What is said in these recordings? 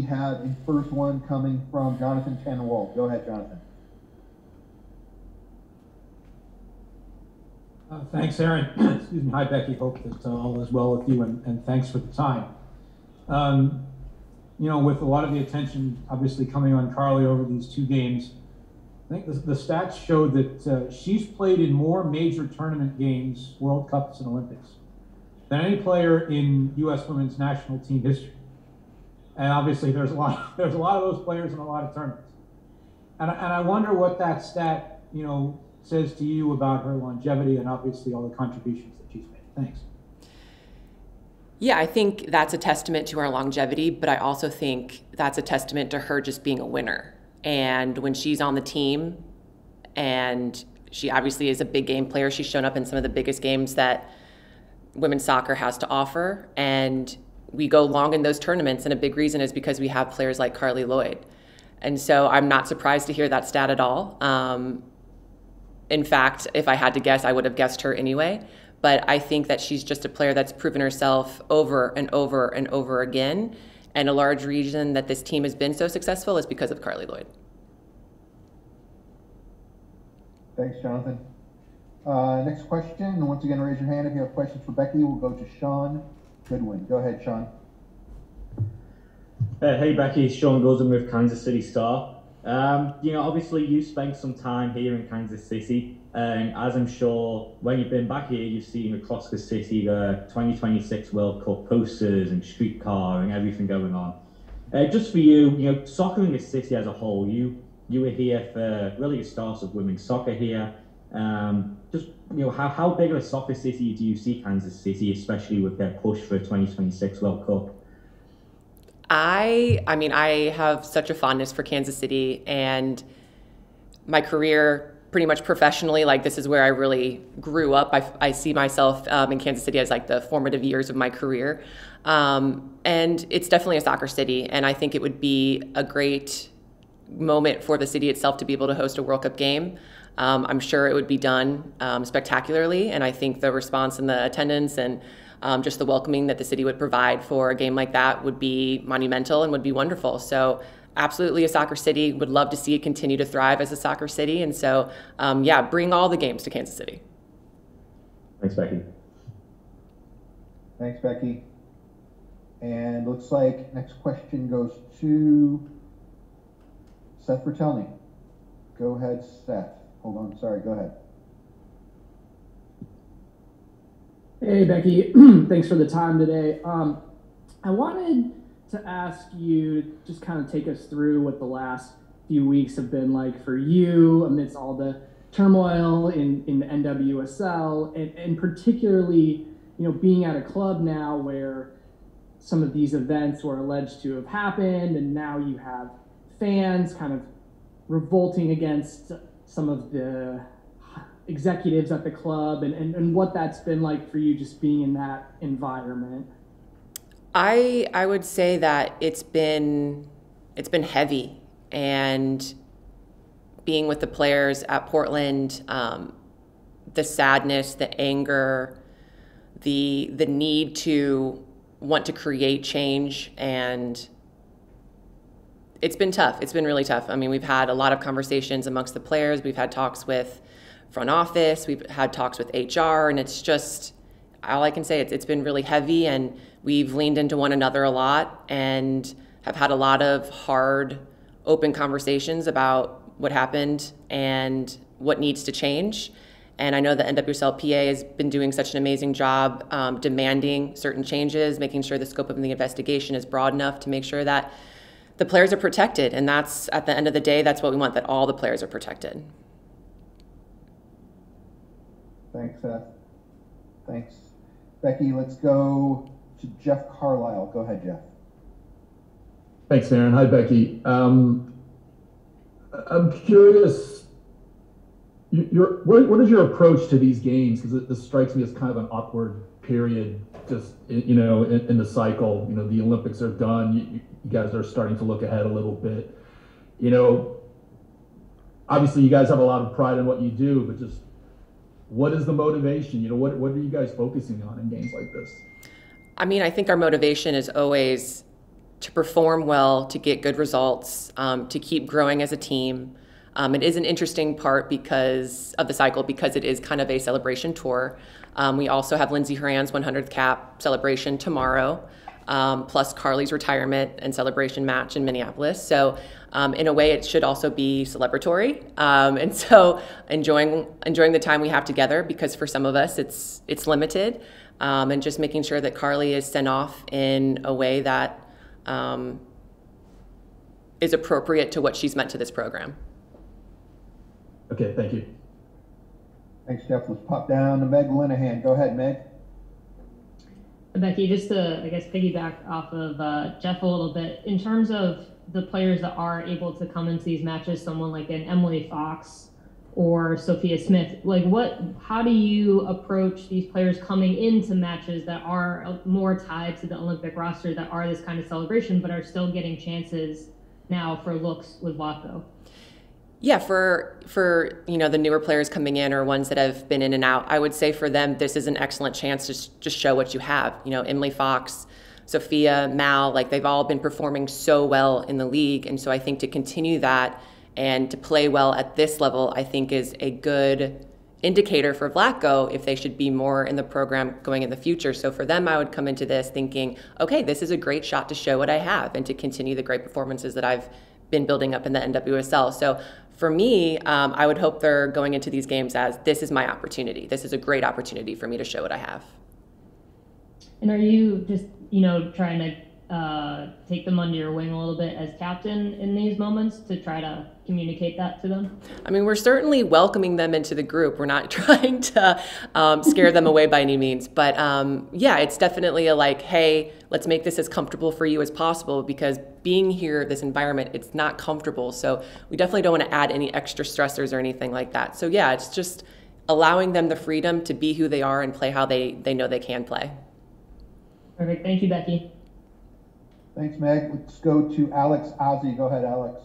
have a first one coming from Jonathan Tanwalt. Go ahead, Jonathan. Thanks, Aaron. Excuse me. Hi, Becky. Hope that all is well with you, and thanks for the time. You know, with a lot of the attention obviously coming on Carly over these 2 games, I think the stats show that she's played in more major tournament games, World Cups and Olympics, than any player in U.S. women's national team history. And obviously there's a lot of those players in a lot of tournaments. And I wonder what that stat, you know, says to you about her longevity and obviously all the contributions that she's made. Thanks. Yeah, I think that's a testament to her longevity, but I also think that's a testament to her just being a winner. And when she's on the team, and she obviously is a big game player, she's shown up in some of the biggest games that women's soccer has to offer. And we go long in those tournaments, and a big reason is because we have players like Carly Lloyd. And so I'm not surprised to hear that stat at all. In fact, if I had to guess, I would have guessed her anyway. But I think that she's just a player that's proven herself over and over and over again. And a large reason that this team has been so successful is because of Carly Lloyd. Thanks, Jonathan. Next question. Once again, raise your hand if you have questions for Becky. We'll go to Sean Goodwin. Go ahead, Sean. Hey, Becky. It's Sean Goodwin with Kansas City Star. You know, obviously you spent some time here in Kansas City, and as I'm sure when you've been back here, you've seen across the city the 2026 World Cup posters and streetcar and everything going on. Just for you, you know, soccer in the city as a whole, you were here for really the start of women's soccer here. Just, you know, how big of a soccer city do you see Kansas City, especially with their push for 2026 World Cup? I mean, I have such a fondness for Kansas City, and my career pretty much professionally, like this is where I really grew up. I see myself in Kansas City as like the formative years of my career. And it's definitely a soccer city, and I think it would be a great moment for the city itself to be able to host a World Cup game. I'm sure it would be done spectacularly, and I think the response and the attendance and just the welcoming that the city would provide for a game like that would be monumental and would be wonderful. So absolutely a soccer city, would love to see it continue to thrive as a soccer city. And so, yeah, bring all the games to Kansas City. Thanks, Becky. Thanks, Becky. And looks like next question goes to Seth Vertelny. Go ahead, Seth. Hold on, sorry, go ahead. Hey, Becky. Thanks for the time today. I wanted to ask you to just kind of take us through what the last few weeks have been like for you amidst all the turmoil in the NWSL, and particularly, you know, being at a club now where some of these events were alleged to have happened, and now you have fans kind of revolting against some of the executives at the club, and what that's been like for you just being in that environment. I would say that it's been heavy, and being with the players at Portland, the sadness, the anger, the need to want to create change, and it's been tough. It's been really tough. I mean, we've had a lot of conversations amongst the players. We've had talks with front office. We've had talks with HR, and it's just, all I can say, it's been really heavy, and we've leaned into one another a lot and have had a lot of hard, open conversations about what happened and what needs to change. And I know the NWSLPA has been doing such an amazing job demanding certain changes, making sure the scope of the investigation is broad enough to make sure that the players are protected. And that's, at the end of the day, that's what we want, that all the players are protected. Thanks, Seth. Thanks. Becky, let's go to Jeff Carlisle. Go ahead, Jeff. Thanks, Aaron. Hi, Becky. I'm curious, what is your approach to these games? Because this strikes me as kind of an awkward period, just, you know, in the cycle. You know, the Olympics are done. You guys are starting to look ahead a little bit. You know, obviously you guys have a lot of pride in what you do, but just what is the motivation? You know, what are you guys focusing on in games like this? I mean, I think our motivation is always to perform well, to get good results, to keep growing as a team. It is an interesting part because of the cycle, because it is kind of a celebration tour. We also have Lindsey Horan's 100th cap celebration tomorrow, plus Carly's retirement and celebration match in Minneapolis. So in a way, it should also be celebratory. And so enjoying the time we have together, because for some of us, it's limited. And just making sure that Carly is sent off in a way that is appropriate to what she's meant to this program. Okay, thank you. Thanks, Jeff. Let's pop down to Meg Linehan. Go ahead, Meg. Becky, just to, I guess, piggyback off of Jeff a little bit, in terms of the players that are able to come into these matches, someone like an Emily Fox or Sophia Smith, like how do you approach these players coming into matches that are more tied to the Olympic roster, that are this kind of celebration, but are still getting chances now for looks with Vlatko? Yeah, for the newer players coming in or ones that have been in and out, I would say for them, this is an excellent chance to just show what you have. Emily Fox, Sophia, Mal, like they've all been performing so well in the league. And so I think to continue that and to play well at this level, I think is a good indicator for Vlatko if they should be more in the program going in the future. So for them, I would come into this thinking, okay, this is a great shot to show what I have and to continue the great performances that I've been building up in the NWSL. So for me, I would hope they're going into these games as, this is my opportunity. This is a great opportunity for me to show what I have. And are you just, trying to take them under your wing a little bit as captain in these moments to try to communicate that to them? I mean, we're certainly welcoming them into the group. We're not trying to scare them away by any means. But yeah, it's definitely a like, hey, let's make this as comfortable for you as possible, because being here, this environment, it's not comfortable. So we definitely don't want to add any extra stressors or anything like that. So yeah, it's just allowing them the freedom to be who they are and play how they know they can play. Perfect. Thank you, Becky. Thanks, Meg. Let's go to Alex Ozzie. Go ahead, Alex.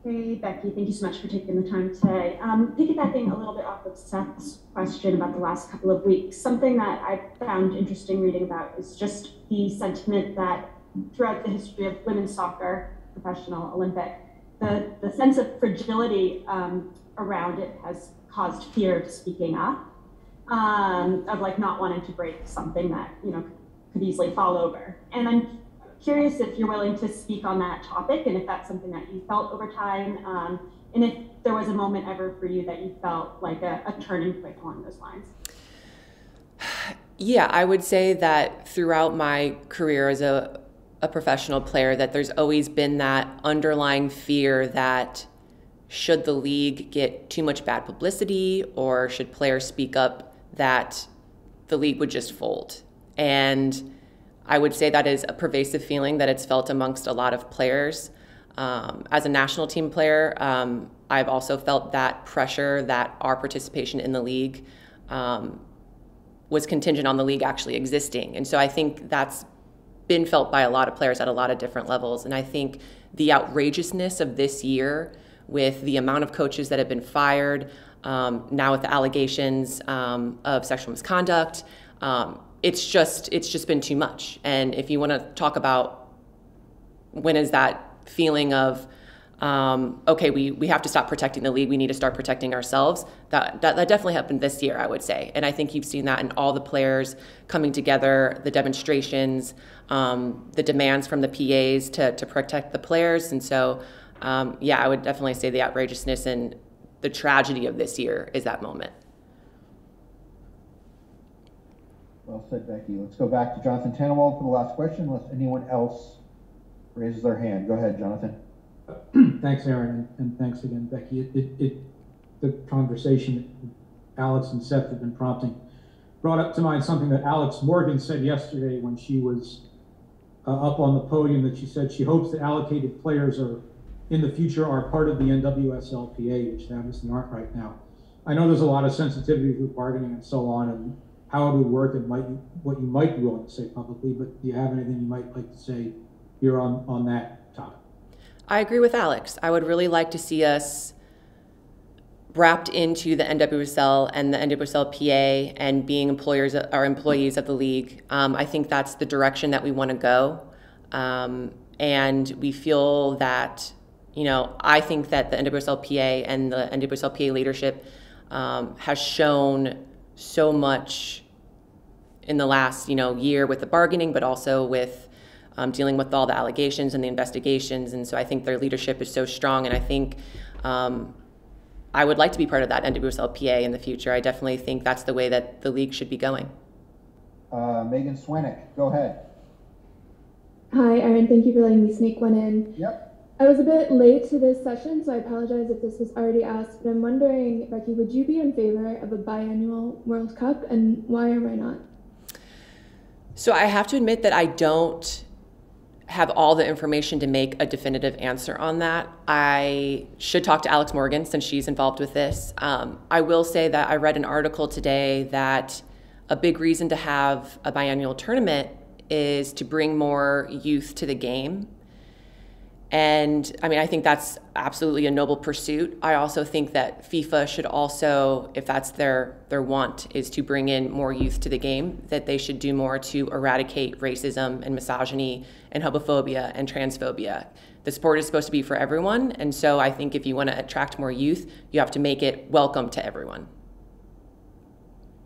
Hey, Becky, thank you so much for taking the time today. Piggybacking a little bit off of Seth's question about the last couple of weeks, something that I found interesting reading about is just the sentiment that throughout the history of women's soccer, professional, Olympic, the sense of fragility around it has caused fear of speaking up, of like not wanting to break something that, could easily fall over. And I'm curious if you're willing to speak on that topic and if that's something that you felt over time, and if there was a moment ever for you that you felt like a turning point along those lines. Yeah, I would say that throughout my career as a professional player, that there's always been that underlying fear that should the league get too much bad publicity or should players speak up, that the league would just fold. And I would say that is a pervasive feeling that it's felt amongst a lot of players. As a national team player, I've also felt that pressure that our participation in the league was contingent on the league actually existing. And so I think that's been felt by a lot of players at a lot of different levels. And I think the outrageousness of this year, with the amount of coaches that have been fired, now with the allegations of sexual misconduct, it's just been too much. And if you want to talk about when is that feeling of, okay, we have to stop protecting the league, we need to start protecting ourselves, that definitely happened this year, I would say. And I think you've seen that in all the players coming together, the demonstrations, the demands from the PAs to protect the players. And so, yeah, I would definitely say the outrageousness and the tragedy of this year is that moment. Well said, Becky. Let's go back to Jonathan Tannenwald for the last question, unless anyone else raises their hand. Go ahead, Jonathan. Thanks, Aaron, and thanks again, Becky. The conversation that Alex and Seth have been prompting brought up to mind something that Alex Morgan said yesterday when she was up on the podium, that she said she hopes that allocated players are in the future are part of the NWSLPA, which they obviously aren't right now. I know there's a lot of sensitivity with bargaining and so on, and how it would work and what you might be willing to say publicly, but do you have anything you might like to say here on that topic? I agree with Alex. I would really like to see us wrapped into the NWSL and the NWSL-PA and being employees of the league. I think that's the direction that we want to go. And we feel that, I think that the NWSL-PA and the NWSL-PA leadership has shown so much in the last, year with the bargaining, but also with dealing with all the allegations and the investigations. And so I think their leadership is so strong. And I think I would like to be part of that NWSL-PA in the future. I definitely think that's the way that the league should be going. Megan Swanick, go ahead. Hi, Erin. Thank you for letting me sneak one in. Yep. I was a bit late to this session, so I apologize if this was already asked, but I'm wondering, Becky, would you be in favor of a biannual World Cup, and why or why not? So I have to admit that I don't have all the information to make a definitive answer on that. I should talk to Alex Morgan since she's involved with this. I will say that I read an article today that a big reason to have a biannual tournament is to bring more youth to the game. And I think that's absolutely a noble pursuit. I also think that FIFA should also, if that's their want, is to bring in more youth to the game, that they should do more to eradicate racism and misogyny and homophobia and transphobia. The sport is supposed to be for everyone, and so I think if you want to attract more youth, you have to make it welcome to everyone.